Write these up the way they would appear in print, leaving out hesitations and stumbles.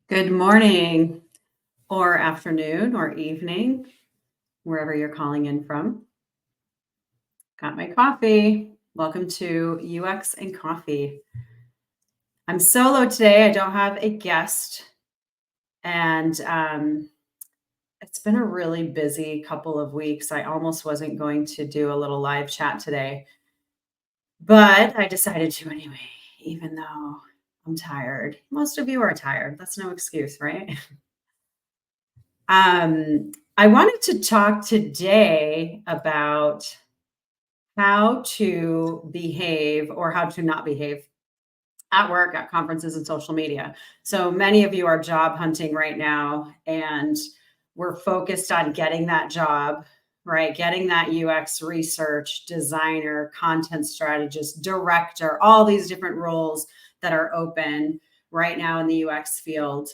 Good morning or afternoon or evening, wherever you're calling in from. Got my coffee. Welcome to UX and Coffee. I'm solo today. I don't have a guest, and it's been a really busy couple of weeks. I almost wasn't going to do a little live chat today, but I decided to anyway, even though I'm tired. Most of you are tired. That's no excuse, right? I wanted to talk today about how to behave or how to not behave at work, at conferences, and social media. So many of you are job hunting right now, and we're focused on getting that job, right? Getting that UX research, designer, content strategist, director, all these different roles that are open right now in the UX field.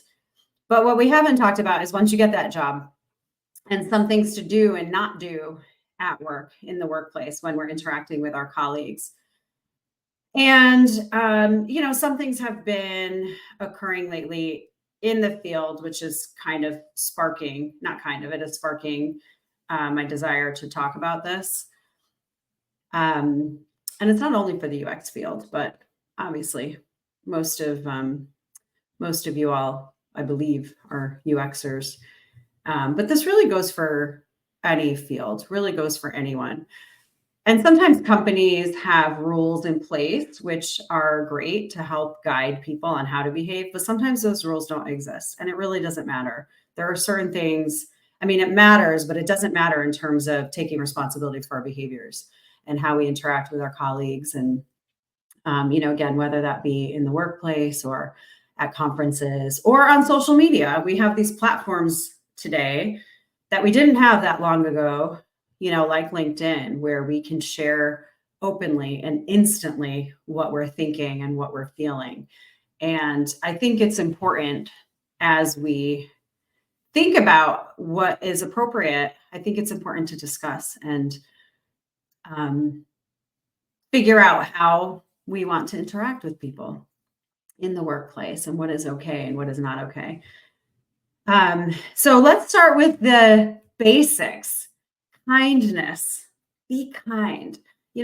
But what we haven't talked about is once you get that job, and some things to do and not do at work in the workplace when we're interacting with our colleagues. And, some things have been occurring lately in the field, which is kind of sparking, not kind of, it is sparking my desire to talk about this. And it's not only for the UX field, but obviously most of most of you all, I believe, are UXers. But this really goes for any field, really goes for anyone. And sometimes companies have rules in place which are great to help guide people on how to behave, but sometimes those rules don't exist and it really doesn't matter. There are certain things, I mean, it matters, but it doesn't matter in terms of taking responsibility for our behaviors and how we interact with our colleagues. And, again, whether that be in the workplace or at conferences or on social media, we have these platforms today that we didn't have that long ago, like LinkedIn, where we can share openly and instantly what we're thinking and what we're feeling. And I think it's important as we think about what is appropriate, I think it's important to discuss and um, figure out how we want to interact with people in the workplace and what is okay and what is not okay. So let's start with the basics. Kindness. Be kind.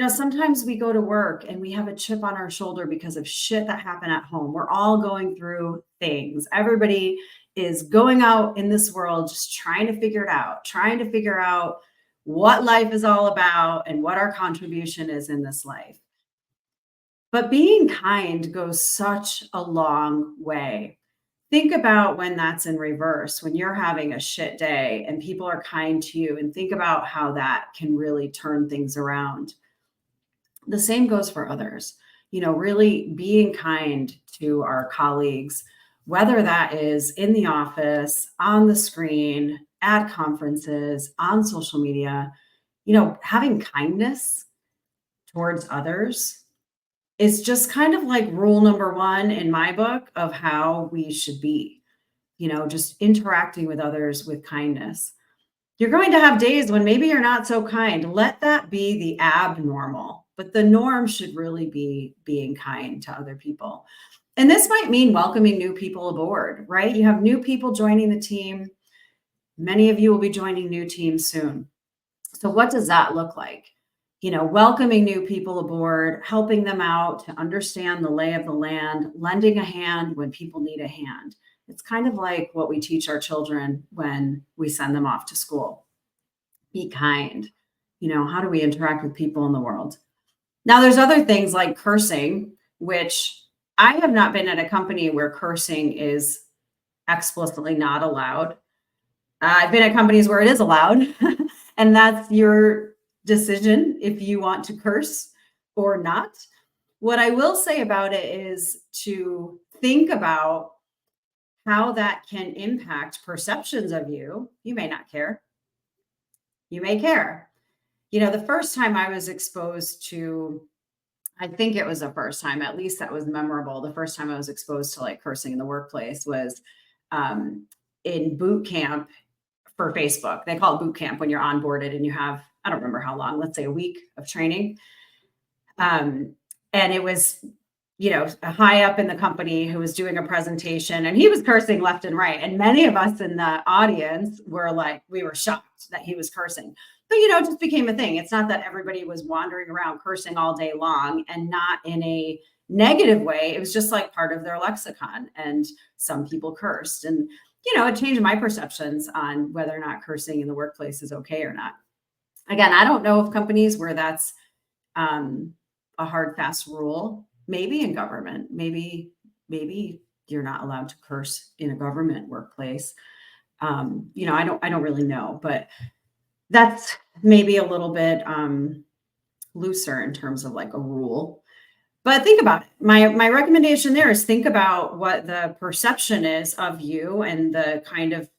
Sometimes we go to work and we have a chip on our shoulder because of shit that happened at home. We're all going through things. Everybody is going out in this world just trying to figure it out, trying to figure out what life is all about and what our contribution is in this life. But being kind goes such a long way. Think about when that's in reverse, when you're having a shit day and people are kind to you, and think about how that can really turn things around. The same goes for others. Really being kind to our colleagues, whether that is in the office, on the screen, at conferences, on social media, having kindness towards others is just kind of like rule number one in my book of how we should be, just interacting with others with kindness. You're going to have days when maybe you're not so kind. Let that be the abnormal, but the norm should really be being kind to other people. And this might mean welcoming new people aboard, right? You have new people joining the team. Many of you will be joining new teams soon. So, what does that look like? Welcoming new people aboard, helping them out to understand the lay of the land, lending a hand when people need a hand. It's kind of like what we teach our children when we send them off to school. Be kind. How do we interact with people in the world? Now, there's other things like cursing, which I have not been at a company where cursing is explicitly not allowed. I've been at companies where it is allowed, and that's your decision if you want to curse or not. What I will say about it is to think about how that can impact perceptions of you. You may not care. You may care. The first time I was exposed to, I think it was the first time, at least that was memorable. The first time I was exposed to like cursing in the workplace was in boot camp for Facebook. They call it boot camp when you're onboarded and you have, I don't remember how long, let's say a week of training. And it was high up in the company who was doing a presentation, and he was cursing left and right. And many of us in the audience were like, we were shocked that he was cursing. But, it just became a thing. It's not that everybody was wandering around cursing all day long, and not in a negative way. It was just like part of their lexicon. And some people cursed. And, it changed my perceptions on whether or not cursing in the workplace is okay or not. Again, I don't know of companies where that's a hard, fast rule. Maybe in government, maybe you're not allowed to curse in a government workplace. I don't really know, but that's maybe a little bit looser in terms of like a rule. But think about it. My recommendation there is think about what the perception is of you, and the kind of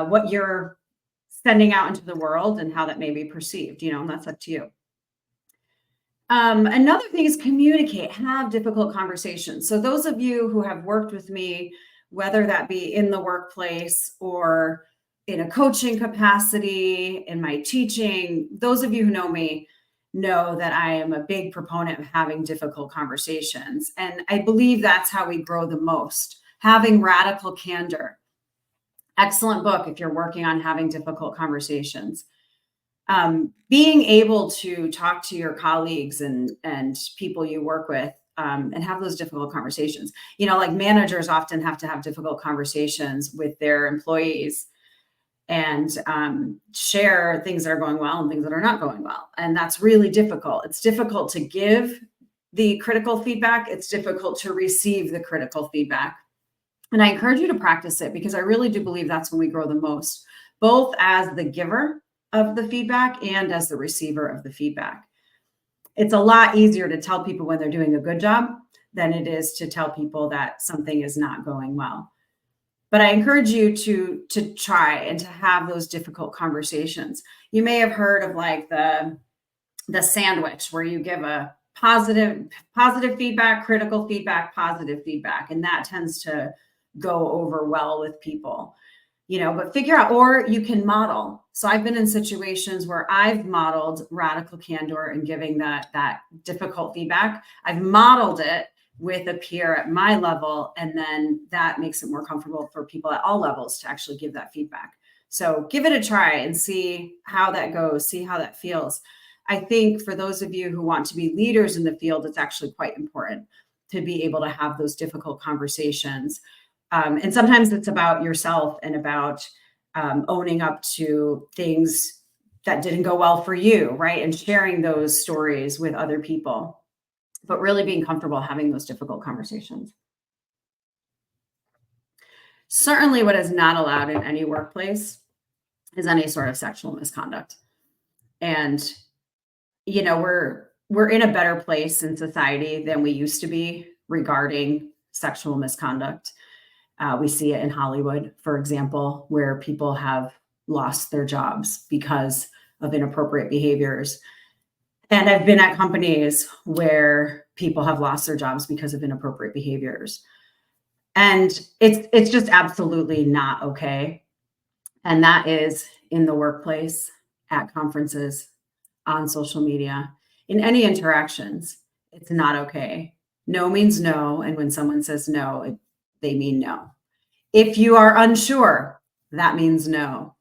what you're sending out into the world, and how that may be perceived, and that's up to you. Another thing is communicate, have difficult conversations. So those of you who have worked with me, whether that be in the workplace or in a coaching capacity, in my teaching, those of you who know me know that I am a big proponent of having difficult conversations. And I believe that's how we grow the most. Having Radical Candor. Excellent book if you're working on having difficult conversations. Being able to talk to your colleagues and people you work with, and have those difficult conversations. Like managers often have to have difficult conversations with their employees, and share things that are going well and things that are not going well. And that's really difficult. It's difficult to give the critical feedback. It's difficult to receive the critical feedback. And I encourage you to practice it, because I really do believe that's when we grow the most, both as the giver of the feedback and as the receiver of the feedback. It's a lot easier to tell people when they're doing a good job than it is to tell people that something is not going well. But I encourage you to try and to have those difficult conversations. You may have heard of like the sandwich, where you give a positive feedback, critical feedback, positive feedback, and that tends to go over well with people. But figure out, or you can model. So I've been in situations where I've modeled Radical Candor and giving that difficult feedback. I've modeled it with a peer at my level, and then that makes it more comfortable for people at all levels to actually give that feedback. So give it a try and see how that goes, see how that feels. I think for those of you who want to be leaders in the field, it's actually quite important to be able to have those difficult conversations. And sometimes it's about yourself and about owning up to things that didn't go well for you, right? And sharing those stories with other people, but really being comfortable having those difficult conversations. Certainly what is not allowed in any workplace is any sort of sexual misconduct. And, we're in a better place in society than we used to be regarding sexual misconduct. We see it in Hollywood, for example, where people have lost their jobs because of inappropriate behaviors. And I've been at companies where people have lost their jobs because of inappropriate behaviors. And it's just absolutely not okay. And that is in the workplace, at conferences, on social media, in any interactions. It's not okay. No means no. And when someone says no, they mean no. If you are unsure, that means no.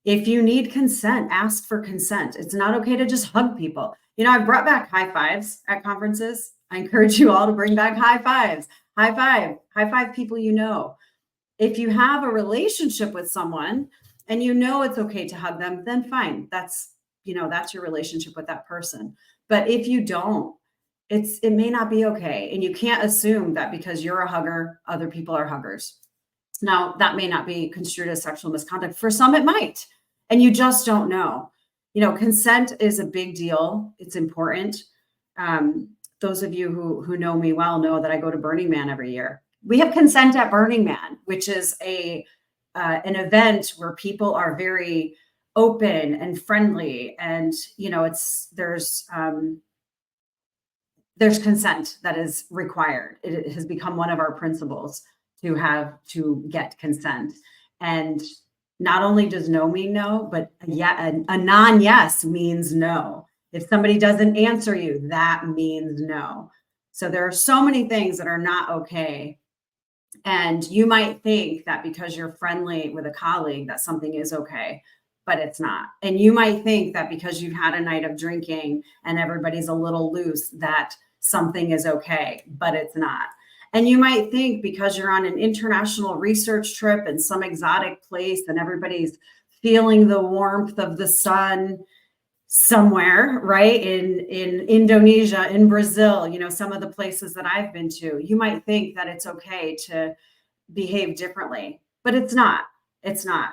If you need consent, ask for consent. It's not okay to just hug people. I've brought back high fives at conferences. I encourage you all to bring back high fives. High five people you know. If you have a relationship with someone and it's okay to hug them, then fine. That's your relationship with that person. But if you don't, it may not be okay. And you can't assume that because you're a hugger, other people are huggers. Now, that may not be construed as sexual misconduct. For some, it might. And you just don't know. Consent is a big deal. It's important. Those of you who know me well know that I go to Burning Man every year. We have consent at Burning Man, which is an event where people are very open and friendly. And, there's consent that is required. It has become one of our principles to get consent. And not only does no mean no, but a non-yes means no. If somebody doesn't answer you, that means no. So there are so many things that are not okay. And you might think that because you're friendly with a colleague that something is okay, but it's not. And you might think that because you've had a night of drinking and everybody's a little loose that something is okay, but it's not. And you might think because you're on an international research trip in some exotic place and everybody's feeling the warmth of the sun somewhere, right? In Indonesia, in Brazil, some of the places that I've been to, you might think that it's okay to behave differently, but it's not. It's not.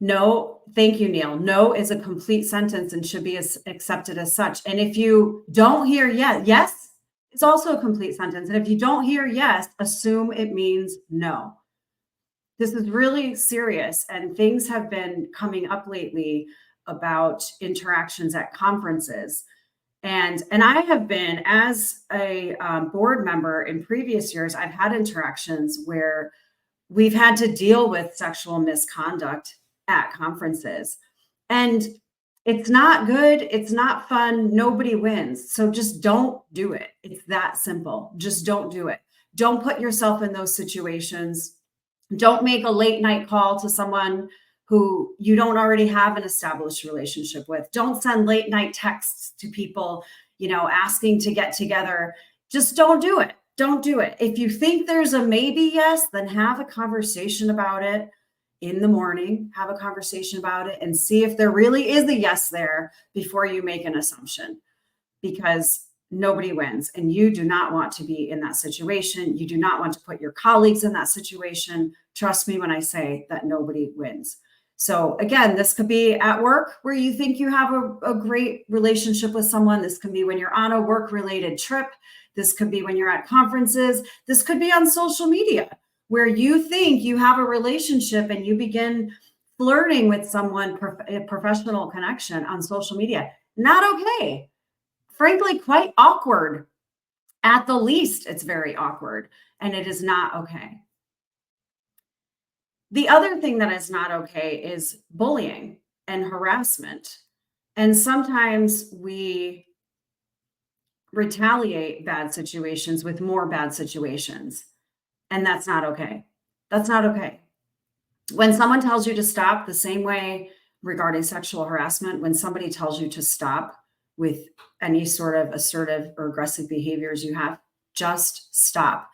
No, thank you, Neil. No is a complete sentence and should be accepted as such. And if you don't hear yes, yes is also a complete sentence. And if you don't hear yes, assume it means no. This is really serious, and things have been coming up lately about interactions at conferences. And I have been, as a board member in previous years, I've had interactions where we've had to deal with sexual misconduct at conferences. And it's not good. It's not fun. Nobody wins. So just don't do it. It's that simple. Just don't do it. Don't put yourself in those situations. Don't make a late night call to someone who you don't already have an established relationship with. Don't send late night texts to people, asking to get together. Just don't do it. Don't do it. If you think there's a maybe yes, then have a conversation about it in the morning. Have a conversation about it and see if there really is a yes there before you make an assumption, because nobody wins. And you do not want to be in that situation. You do not want to put your colleagues in that situation. Trust me when I say that nobody wins. So again, this could be at work where you think you have a great relationship with someone. This can be when you're on a work-related trip. This could be when you're at conferences. This could be on social media where you think you have a relationship and you begin flirting with someone, a professional connection on social media. Not okay. Frankly, quite awkward. At the least, it's very awkward, and it is not okay. The other thing that is not okay is bullying and harassment. And sometimes we retaliate bad situations with more bad situations, and that's not okay. That's not okay. When someone tells you to stop, the same way regarding sexual harassment, when somebody tells you to stop with any sort of assertive or aggressive behaviors you have, just stop.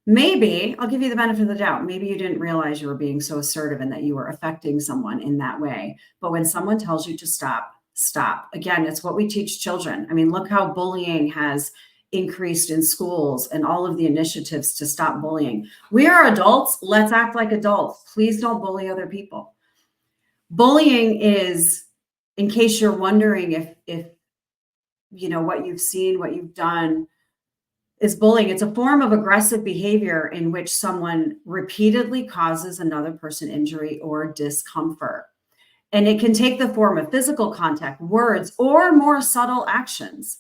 Maybe I'll give you the benefit of the doubt. Maybe you didn't realize you were being so assertive and that you were affecting someone in that way. But when someone tells you to stop, stop. Again, it's what we teach children. I mean, look how bullying has increased in schools and all of the initiatives to stop bullying. We are adults. Let's act like adults. Please don't bully other people. Bullying is, in case you're wondering if what you've seen, what you've done, is bullying. It's a form of aggressive behavior in which someone repeatedly causes another person injury or discomfort. And it can take the form of physical contact, words, or more subtle actions.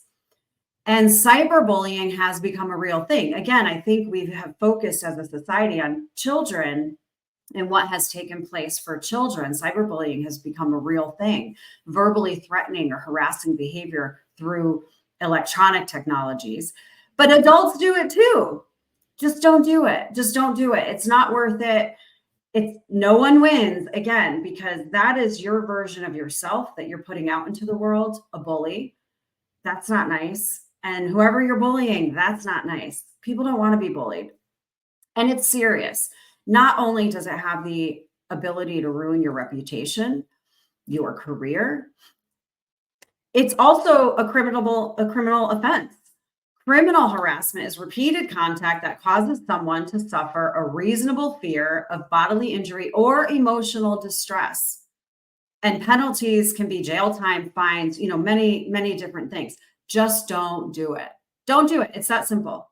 And cyberbullying has become a real thing. Again, I think we have focused as a society on children and what has taken place for children. Cyberbullying has become a real thing. Verbally threatening or harassing behavior through electronic technologies. But adults do it too. Just don't do it. Just don't do it. It's not worth it. No one wins, again, because that is your version of yourself that you're putting out into the world, a bully. That's not nice. And whoever you're bullying, that's not nice. People don't want to be bullied. And it's serious. Not only does it have the ability to ruin your reputation, your career, it's also a criminal offense. Criminal harassment is repeated contact that causes someone to suffer a reasonable fear of bodily injury or emotional distress. And penalties can be jail time, fines, many, many different things. Just don't do it. Don't do it. It's that simple.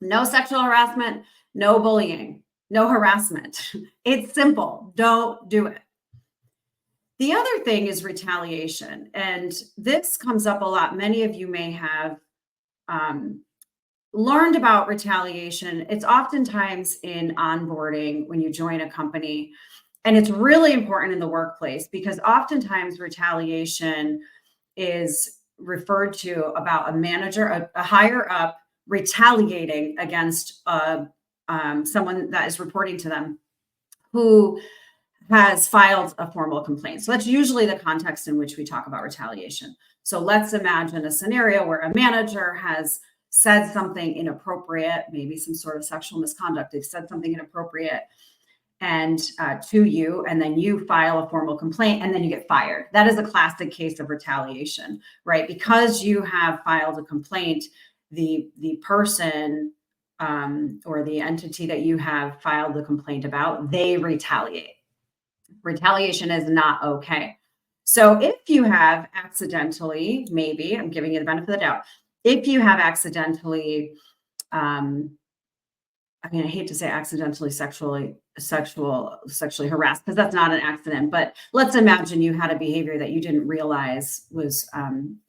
No sexual harassment, no bullying, no harassment. It's simple. Don't do it. The other thing is retaliation. And this comes up a lot. Many of you may have learned about retaliation. It's oftentimes in onboarding when you join a company. And it's really important in the workplace because oftentimes retaliation is referred to about a manager, a higher up retaliating against someone that is reporting to them who has filed a formal complaint. So that's usually the context in which we talk about retaliation. So let's imagine a scenario where a manager has said something inappropriate, maybe some sort of sexual misconduct. They've said something inappropriate and to you, and then you file a formal complaint, and then you get fired. That is a classic case of retaliation, right? Because you have filed a complaint, the person or the entity that you have filed the complaint about, they retaliate. Retaliation is not okay. So if you have accidentally, maybe I'm giving you the benefit of the doubt, if you have accidentally, I hate to say accidentally sexually harassed, because that's not an accident, but let's imagine you had a behavior that you didn't realize was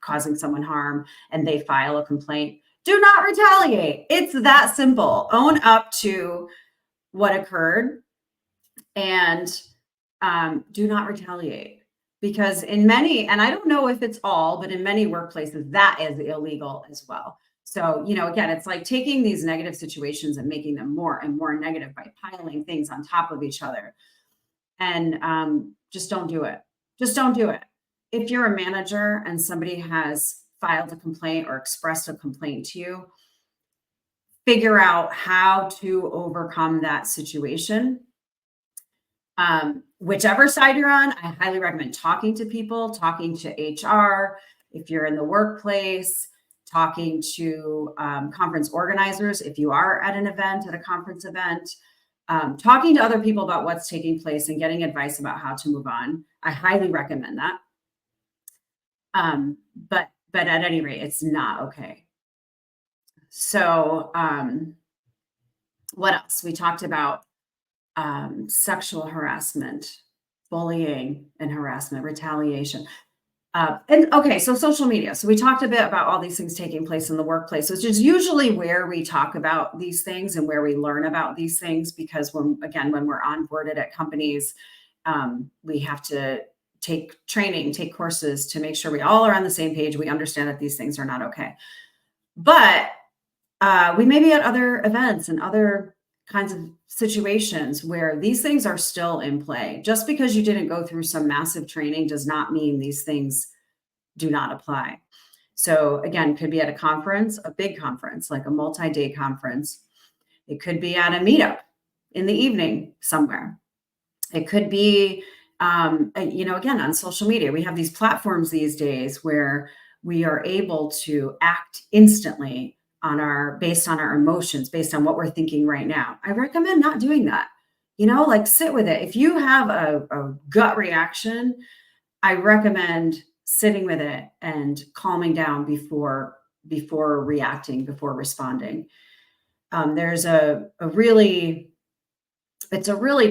causing someone harm, and they file a complaint. Do not retaliate. It's that simple. Own up to what occurred and do not retaliate. Because in many, and I don't know if it's all, but in many workplaces, that is illegal as well. So, again, it's like taking these negative situations and making them more and more negative by piling things on top of each other. And just don't do it. Just don't do it. If you're a manager and somebody has filed a complaint or expressed a complaint to you, figure out how to overcome that situation. Whichever side you're on, I highly recommend talking to people, talking to HR. If you're in the workplace, talking to conference organizers. If you are at an event, at a conference event, talking to other people about what's taking place and getting advice about how to move on. I highly recommend that. But at any rate, it's not okay. So what else? We talked about sexual harassment, bullying and harassment, retaliation. And okay, so social media. So we talked a bit about all these things taking place in the workplace, which is usually where we talk about these things and where we learn about these things, because when we're onboarded at companies, we have to take training, take courses to make sure we all are on the same page. We understand that these things are not okay. But we may be at other events and other kinds of situations where these things are still in play. Just because you didn't go through some massive training does not mean these things do not apply. So again, could be at a conference, a big conference, like a multi-day conference. It could be at a meetup in the evening somewhere. It could be, again, on social media. We have these platforms these days where we are able to act instantly based on our emotions, based on what we're thinking right now. I recommend not doing that. Sit with it. If you have a gut reaction, I recommend sitting with it and calming down before reacting, before responding. It's a really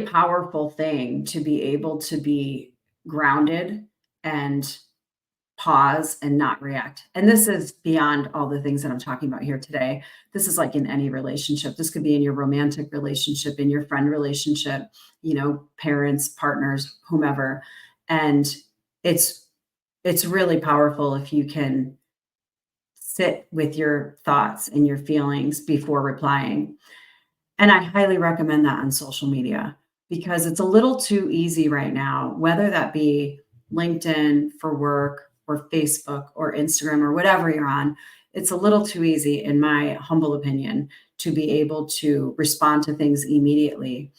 powerful thing to be able to be grounded and pause and not react. And this is beyond all the things that I'm talking about here today. This is like in any relationship. This could be in your romantic relationship, in your friend relationship, parents, partners, whomever. And it's really powerful if you can sit with your thoughts and your feelings before replying. And I highly recommend that on social media, because it's a little too easy right now, whether that be LinkedIn for work or Facebook or Instagram or whatever you're on. It's a little too easy, in my humble opinion, to be able to respond to things immediately.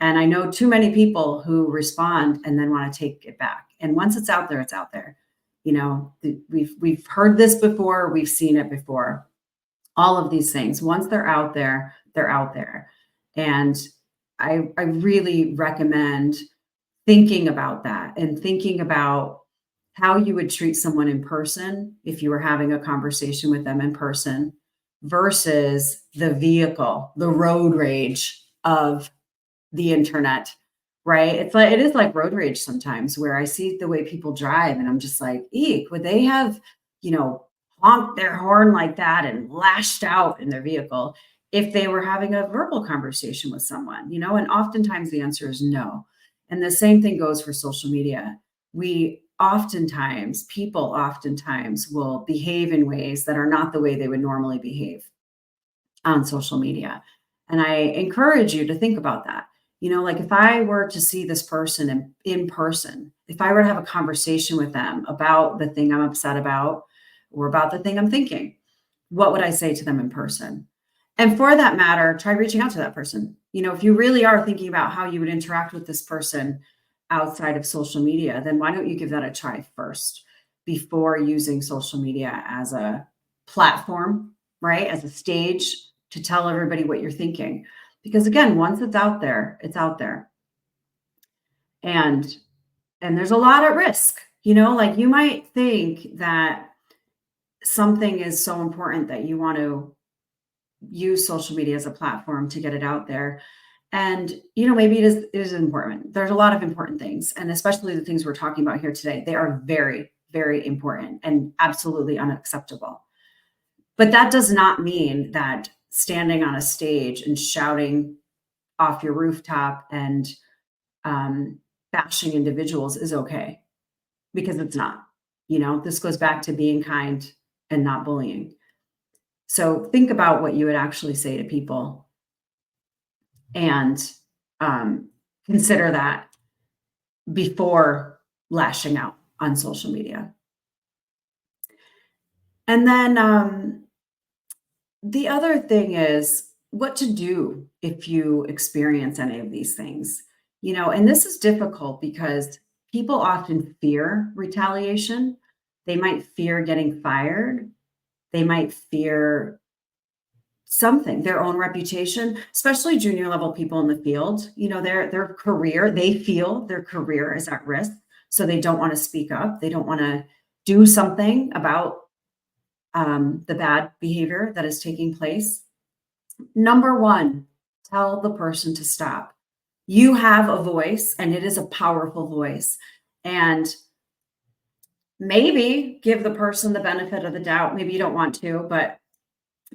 And I know too many people who respond and then want to take it back. And once it's out there, it's out there. We've heard this before. We've seen it before. All of these things, once they're out there, they're out there. And I really recommend thinking about that and thinking about how you would treat someone in person if you were having a conversation with them in person versus the vehicle, the road rage of the internet, right? It is like road rage sometimes, where I see the way people drive and I'm just like, eek, would they have, honked their horn like that and lashed out in their vehicle if they were having a verbal conversation with someone, and oftentimes the answer is no. And the same thing goes for social media. We oftentimes, people oftentimes will behave in ways that are not the way they would normally behave on social media. And I encourage you to think about that. Like if I were to see this person in person, if I were to have a conversation with them about the thing I'm upset about or about the thing I'm thinking, what would I say to them in person? And for that matter, try reaching out to that person. If you really are thinking about how you would interact with this person outside of social media, then why don't you give that a try first before using social media as a platform, right? As a stage to tell everybody what you're thinking. Because again, once it's out there, it's out there. And there's a lot at risk. Like you might think that something is so important that you want to use social media as a platform to get it out there. And maybe it is important. There's a lot of important things, and especially the things we're talking about here today, they are very, very important and absolutely unacceptable. But that does not mean that standing on a stage and shouting off your rooftop and bashing individuals is okay, because it's not. This goes back to being kind and not bullying. So think about what you would actually say to people and consider that before lashing out on social media. And then the other thing is what to do if you experience any of these things. And this is difficult because people often fear retaliation. They might fear getting fired. They might fear something, their own reputation, especially junior level people in the field. Their career, they feel their career is at risk. So they don't want to speak up. They don't want to do something about the bad behavior that is taking place. Number one, tell the person to stop. You have a voice, and it is a powerful voice. And maybe give the person the benefit of the doubt. Maybe you don't want to, but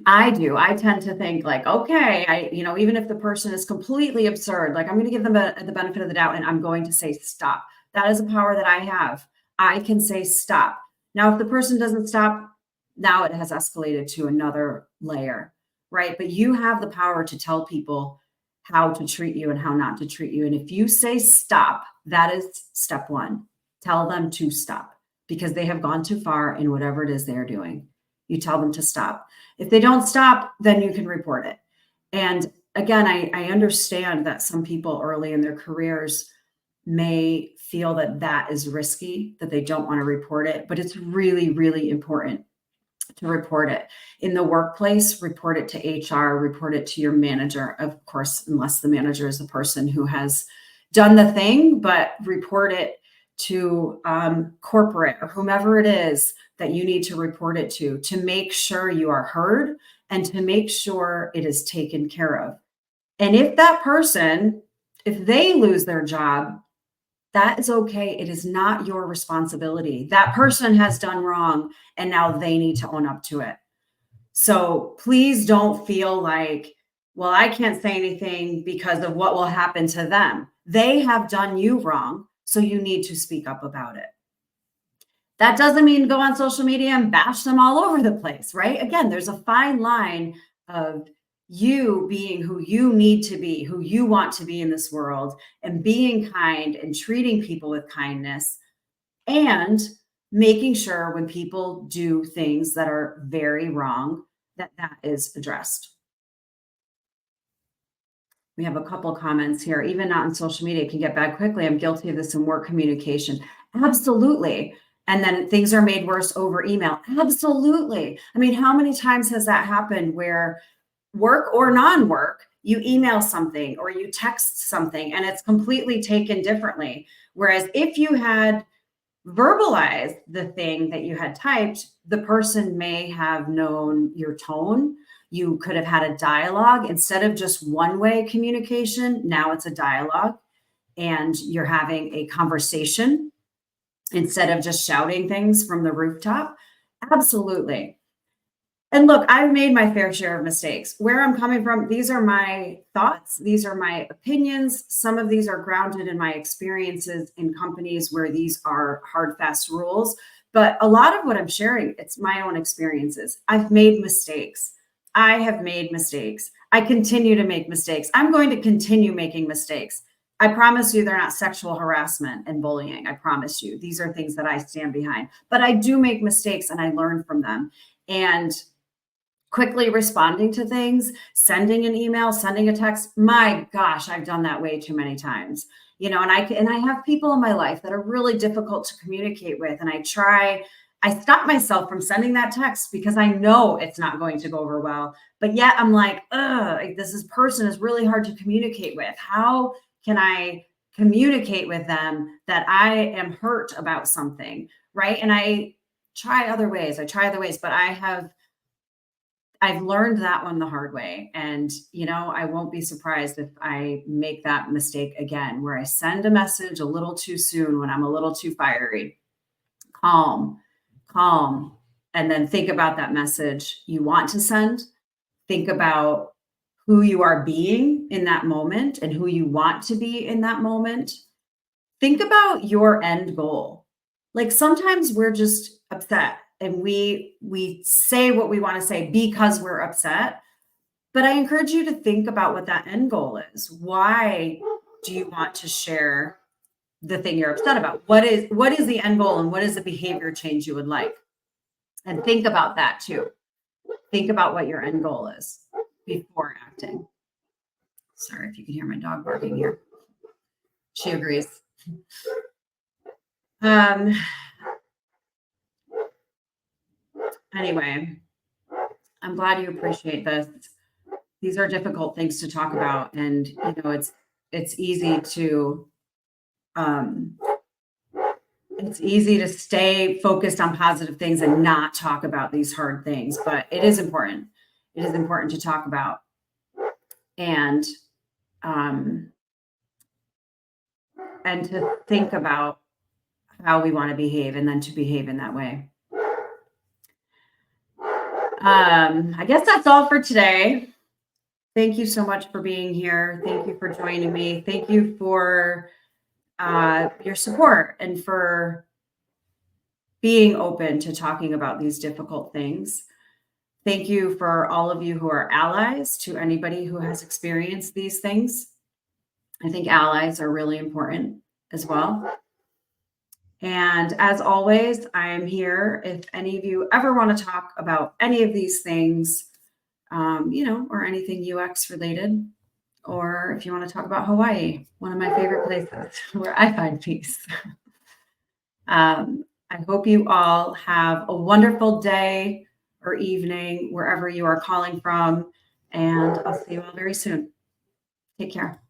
I do. I tend to think like, okay, even if the person is completely absurd, like I'm going to give them the benefit of the doubt and I'm going to say stop. That is a power that I have. I can say stop. Now, if the person doesn't stop, now it has escalated to another layer, right? But you have the power to tell people how to treat you and how not to treat you. And if you say stop, that is step one. Tell them to stop because they have gone too far in whatever it is they are doing. You tell them to stop. If they don't stop, then you can report it. And again, I understand that some people early in their careers may feel that that is risky, that they don't want to report it, but it's really, really important to report it. In the workplace, report it to HR, report it to your manager, of course, unless the manager is the person who has done the thing, but report it to corporate or whomever it is that you need to report it to make sure you are heard and to make sure it is taken care of. And if that person, if they lose their job, that is okay. It is not your responsibility. That person has done wrong and now they need to own up to it. So please don't feel like, well, I can't say anything because of what will happen to them. They have done you wrong, so you need to speak up about it. That doesn't mean go on social media and bash them all over the place, right? Again, there's a fine line of you being who you need to be, who you want to be in this world, and being kind and treating people with kindness, and making sure when people do things that are very wrong, that is addressed. We have a couple comments here. Even not on social media, it can get bad quickly. I'm guilty of this in work communication. Absolutely. And then things are made worse over email. Absolutely. I mean, how many times has that happened where work or non-work, you email something or you text something and it's completely taken differently? Whereas if you had verbalized the thing that you had typed, the person may have known your tone. You could have had a dialogue instead of just one-way communication. Now it's a dialogue and you're having a conversation instead of just shouting things from the rooftop. Absolutely. And look, I've made my fair share of mistakes. Where I'm coming from, these are my thoughts, these are my opinions. Some of these are grounded in my experiences in companies where these are hard, fast rules. But a lot of what I'm sharing, it's my own experiences. I've made mistakes. I have made mistakes. I continue to make mistakes. I'm going to continue making mistakes. I promise you they're not sexual harassment and bullying. I promise you. These are things that I stand behind. But I do make mistakes and I learn from them. And quickly responding to things, sending an email, sending a text. My gosh, I've done that way too many times. And I have people in my life that are really difficult to communicate with. And I stop myself from sending that text because I know it's not going to go over well. But yet I'm like, this person is really hard to communicate with. How can I communicate with them that I am hurt about something? Right. And I try other ways, but I've learned that one the hard way. And, I won't be surprised if I make that mistake again, where I send a message a little too soon when I'm a little too fiery. Calm, calm. And then think about that message you want to send. Think about who you are being in that moment and who you want to be in that moment. Think about your end goal. Like sometimes we're just upset and we say what we want to say because we're upset. But I encourage you to think about what that end goal is. Why do you want to share the thing you're upset about? What is the end goal and what is the behavior change you would like? And think about that too. Think about what your end goal is before acting. Sorry if you can hear my dog barking here. She agrees. Anyway, I'm glad you appreciate this. These are difficult things to talk about, and it's easy to stay focused on positive things and not talk about these hard things. But it is important. It is important to talk about, and to think about how we want to behave, and then to behave in that way. I guess that's all for today. Thank you so much for being here. Thank you for joining me. Thank you for your support and for being open to talking about these difficult things. Thank you for all of you who are allies to anybody who has experienced these things. I think allies are really important as well. And as always, I am here if any of you ever want to talk about any of these things, or anything UX related, or if you want to talk about Hawaii, one of my favorite places where I find peace. I hope you all have a wonderful day or evening, wherever you are calling from, and I'll see you all very soon. Take care.